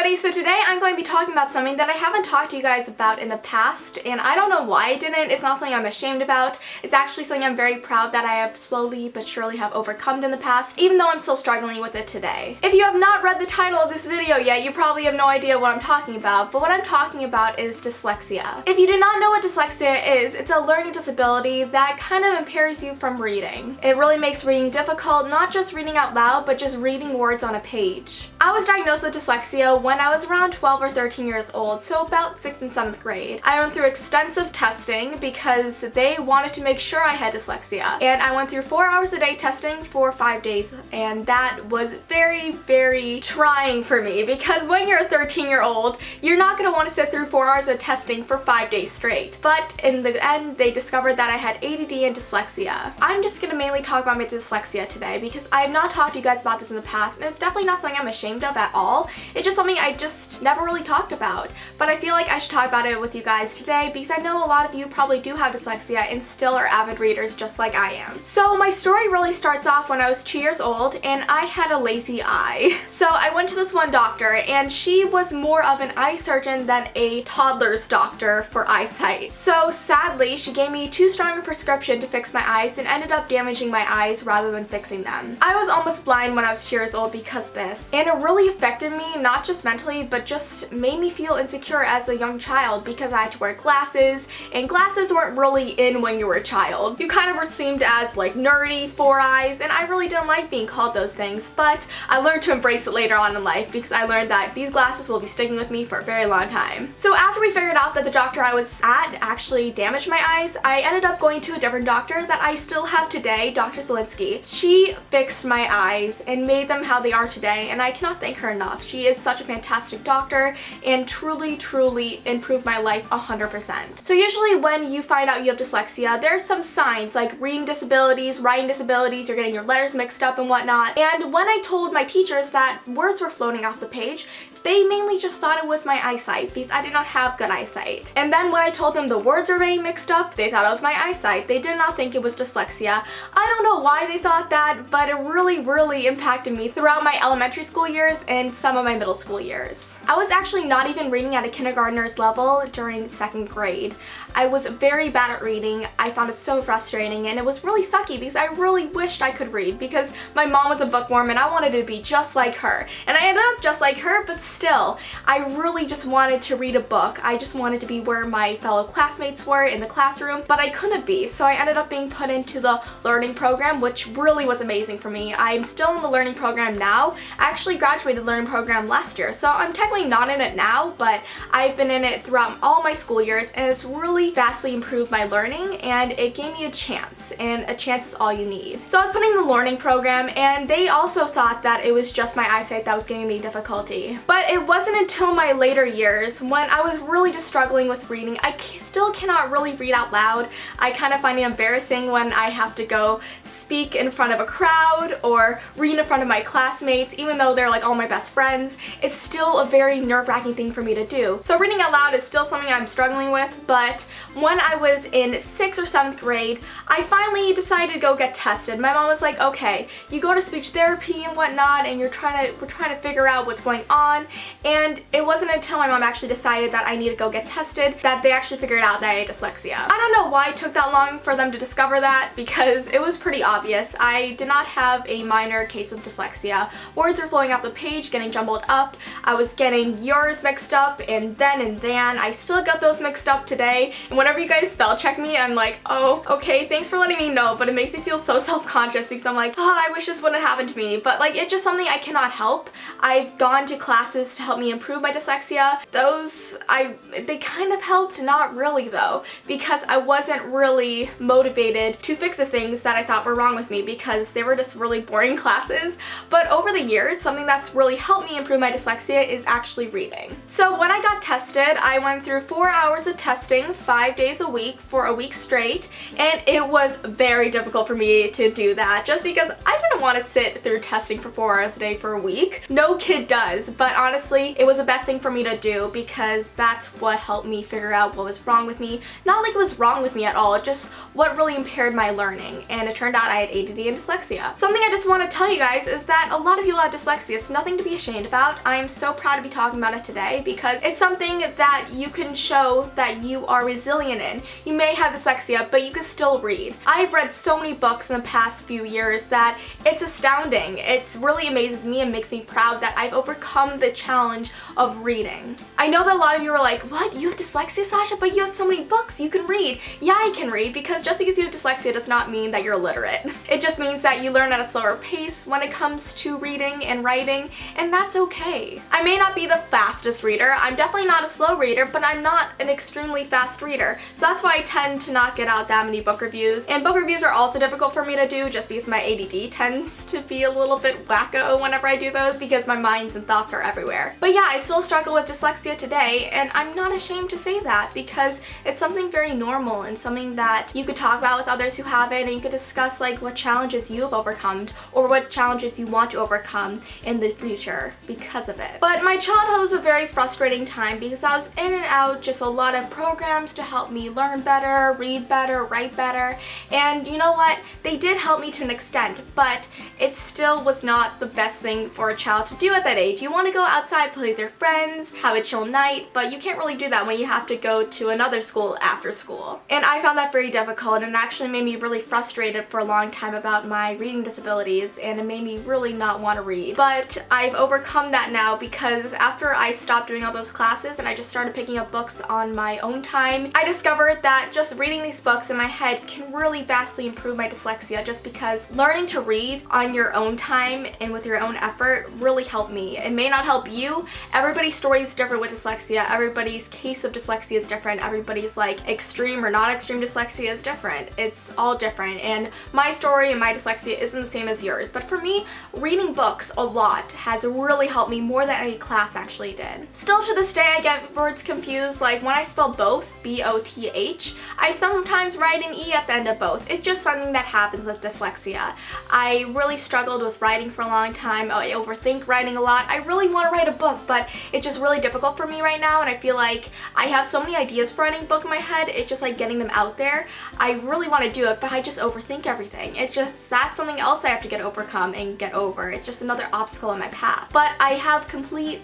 everybody, so today I'm going to be talking about something that I haven't talked to you guys about in the past, and I don't know why I didn't. It's not something I'm ashamed about. It's actually something I'm very proud that I have slowly but surely have overcome in the past, even though I'm still struggling with it today. If you have not read the title of this video yet, you probably have no idea what I'm talking about, but what I'm talking about is dyslexia. If you do not know what dyslexia is, it's a learning disability that kind of impairs you from reading. It really makes reading difficult, not just reading out loud, but just reading words on a page. I was diagnosed with dyslexia when I was around 12 or 13 years old, so about 6th and 7th grade. I went through extensive testing because they wanted to make sure I had dyslexia, and I went through 4 hours a day testing for 5 days, and that was very, very trying for me because when you're a 13-year-old, you're not going to want to sit through 4 hours of testing for 5 days straight. But in the end, they discovered that I had ADD and dyslexia. I'm just going to mainly talk about my dyslexia today because I have not talked to you guys about this in the past, and it's definitely not something I'm ashamed of at all. It's just something I just never really talked about, but I feel like I should talk about it with you guys today because I know a lot of you probably do have dyslexia and still are avid readers just like I am. So my story really starts off when I was 2 years old and I had a lazy eye. So I went to this one doctor and she was more of an eye surgeon than a toddler's doctor for eyesight. So sadly, she gave me too strong a prescription to fix my eyes and ended up damaging my eyes rather than fixing them. I was almost blind when I was 2 years old because of this, and it really affected me, not just mentally, but just made me feel insecure as a young child because I had to wear glasses, and glasses weren't really in when you were a child. You kind of were seen as like nerdy, 4 eyes, and I really didn't like being called those things, but I learned to embrace it later on in life because I learned that these glasses will be sticking with me for a very long time. So after we figured out that the doctor I was at actually damaged my eyes, I ended up going to a different doctor that I still have today, Dr. Zielinski. She fixed my eyes and made them how they are today, and I cannot thank her enough. She is such a fantastic doctor and truly improved my life 100%. So usually when you find out you have dyslexia, there are some signs like reading disabilities, writing disabilities, you're getting your letters mixed up and whatnot. And when I told my teachers that words were floating off the page, they mainly just thought it was my eyesight because I did not have good eyesight. And then when I told them the words were getting mixed up, they thought it was my eyesight. They did not think it was dyslexia. I don't know why they thought that, but it really impacted me throughout my elementary school years and some of my middle school years. I was actually not even reading at a kindergartner's level during 2nd grade. I was very bad at reading. I found it so frustrating and it was really sucky because I really wished I could read because my mom was a bookworm and I wanted to be just like her. And I ended up just like her, but still, I really just wanted to read a book. I just wanted to be where my fellow classmates were in the classroom, but I couldn't be. So I ended up being put into the learning program, which really was amazing for me. I'm still in the learning program now. I actually graduated the learning program last year, so I'm technically not in it now, but I've been in it throughout all my school years, and it's really vastly improved my learning, and it gave me a chance, and a chance is all you need. So I was put in the learning program, and they also thought that it was just my eyesight that was giving me difficulty. But it wasn't until my later years when I was really just struggling with reading. I still cannot really read out loud. I kind of find it embarrassing when I have to go speak in front of a crowd or read in front of my classmates, even though they're like all my best friends. It's still a very nerve-wracking thing for me to do. So reading out loud is still something I'm struggling with, but when I was in 6th or 7th grade, I finally decided to go get tested. My mom was like, okay, you go to speech therapy and whatnot, and we're trying to figure out what's going on. And it wasn't until my mom actually decided that I need to go get tested that they actually figured out that I had dyslexia. I don't know why it took that long for them to discover that because it was pretty obvious. I did not have a minor case of dyslexia. Words are flowing off the page, getting jumbled up. I was getting yours mixed up and then and than. I still got those mixed up today, and whenever you guys spell check me, I'm like, oh, okay, thanks for letting me know, but it makes me feel so self-conscious because I'm like, oh, I wish this wouldn't happen to me, but like, it's just something I cannot help. I've gone to classes to help me improve my dyslexia. They kind of helped, not really though, because I wasn't really motivated to fix the things that I thought were wrong with me because they were just really boring classes. But over the years, something that's really helped me improve my dyslexia is actually reading. So when I got tested, I went through 4 hours of testing 5 days a week for a week straight, and it was very difficult for me to do that just because I didn't want to sit through testing for 4 hours a day for a week. No kid does, but honestly, it was the best thing for me to do because that's what helped me figure out what was wrong with me. Not like it was wrong with me at all, just what really impaired my learning, and it turned out I had ADD and dyslexia. Something I just want to tell you guys is that a lot of people have dyslexia. It's nothing to be ashamed about. I'm so proud to be talking about it today because it's something that you can show that you are resilient in. You may have dyslexia, but you can still read. I've read so many books in the past few years that it's astounding. It really amazes me and makes me proud that I've overcome the challenge of reading. I know that a lot of you are like, what? You have dyslexia, Sasha? But you have so many books you can read. Yeah, I can read, because just because you have dyslexia does not mean that you're illiterate. It just means that you learn at a slower pace when it comes to reading and writing, and that's okay. I may not be the fastest reader. I'm definitely not a slow reader, but I'm not an extremely fast reader. So that's why I tend to not get out that many book reviews. And book reviews are also difficult for me to do just because my ADD tends to be a little bit wacko whenever I do those because my minds and thoughts are everywhere. But yeah, I still struggle with dyslexia today, and I'm not ashamed to say that because it's something very normal and something that you could talk about with others who have it, and you could discuss like what challenges you have overcome or what challenges you want to overcome in the future because of it. But my childhood was a very frustrating time because I was in and out just a lot of programs to help me learn better, read better, write better, and you know what? They did help me to an extent, but it still was not the best thing for a child to do at that age. You want to go outside, play with your friends, have a chill night, but you can't really do that when you have to go to another school after school. And I found that very difficult, and it actually made me really frustrated for a long time about my reading disabilities, and it made me really not want to read. But I've overcome that now because after I stopped doing all those classes and I just started picking up books on my own time, I discovered that just reading these books in my head can really vastly improve my dyslexia, just because learning to read on your own time and with your own effort really helped me. It may not help you. Everybody's story is different with dyslexia. Everybody's case of dyslexia is different. Everybody's like extreme or not extreme dyslexia is different. It's all different, and my story and my dyslexia isn't the same as yours. But for me, reading books a lot has really helped me more than any class actually did. Still to this day, I get words confused. Like when I spell both, B-O-T-H, I sometimes write an E at the end of both. It's just something that happens with dyslexia. I really struggled with writing for a long time. I overthink writing a lot. I really want to write a book, but it's just really difficult for me right now, and I feel like I have so many ideas for writing a book in my head. It's just like getting them out there. I really want to do it, but I just overthink everything. It's just, that's something else I have to overcome and get over. It's just another obstacle in my path. But I have complete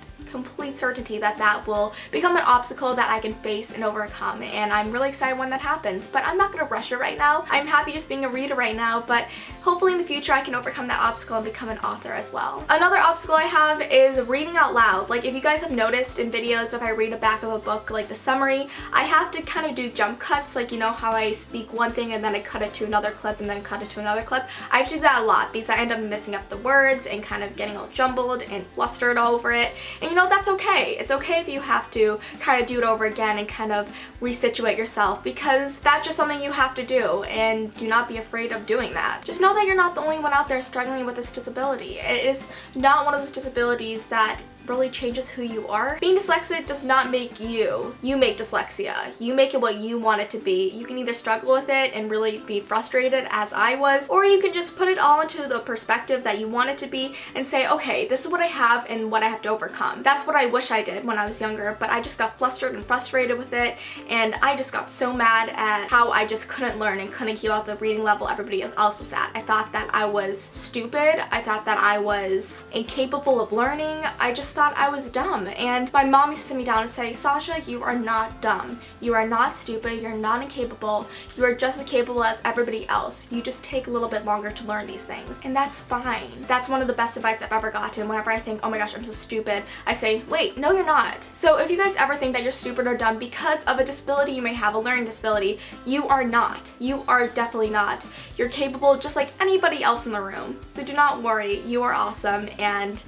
certainty that that will become an obstacle that I can face and overcome, and I'm really excited when that happens. But I'm not going to rush it right now. I'm happy just being a reader right now, but hopefully in the future I can overcome that obstacle and become an author as well. Another obstacle I have is reading out loud. Like if you guys have noticed in videos, if I read a back of a book, like the summary, I have to kind of do jump cuts, like you know how I speak one thing and then I cut it to another clip and then cut it to another clip. I have to do that a lot because I end up messing up the words and kind of getting all jumbled and flustered all over it. And you know, that's okay. It's okay if you have to kind of do it over again and kind of resituate yourself, because that's just something you have to do, and do not be afraid of doing that. Just know that you're not the only one out there struggling with this disability. It is not one of those disabilities that really changes who you are. Being dyslexic does not make you. You make dyslexia. You make it what you want it to be. You can either struggle with it and really be frustrated, as I was, or you can just put it all into the perspective that you want it to be and say, okay, this is what I have and what I have to overcome. That's what I wish I did when I was younger, but I just got flustered and frustrated with it, and I just got so mad at how I just couldn't learn and couldn't keep up the reading level everybody else was at. I thought that I was stupid. I thought that I was incapable of learning. I just thought I was dumb, and my mom used to sit me down and say, Sasha, you are not dumb. You are not stupid. You're not incapable. You are just as capable as everybody else. You just take a little bit longer to learn these things, and that's fine. That's one of the best advice I've ever gotten. Whenever I think, oh my gosh, I'm so stupid, I say, wait, no, you're not. So if you guys ever think that you're stupid or dumb because of a disability you may have, a learning disability, you are not. You are definitely not. You're capable just like anybody else in the room. So do not worry. You are awesome, and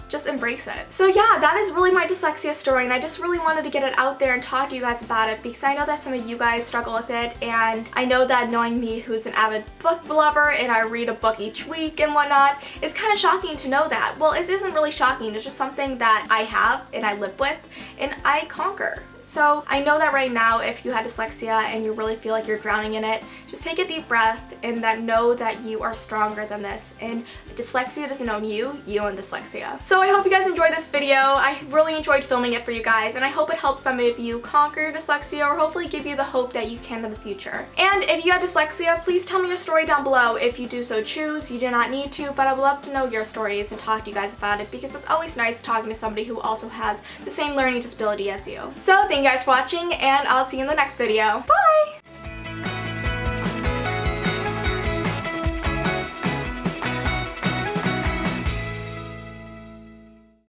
just embrace it. So yeah, that is really my dyslexia story, and I just really wanted to get it out there and talk to you guys about it because I know that some of you guys struggle with it, and I know that knowing me, who's an avid book lover and I read a book each week and whatnot, it's kind of shocking to know that. Well, it isn't really shocking. It's just something that I have and I live with and I conquer. So I know that right now if you had dyslexia and you really feel like you're drowning in it, just take a deep breath and know that you are stronger than this, and dyslexia doesn't own you, you own dyslexia. So I hope you guys enjoyed this video. I really enjoyed filming it for you guys, and I hope it helps some of you conquer dyslexia or hopefully give you the hope that you can in the future. And if you have dyslexia, please tell me your story down below if you do so choose. You do not need to, but I would love to know your stories and talk to you guys about it because it's always nice talking to somebody who also has the same learning disability as you. So thank you guys for watching, and I'll see you in the next video. Bye!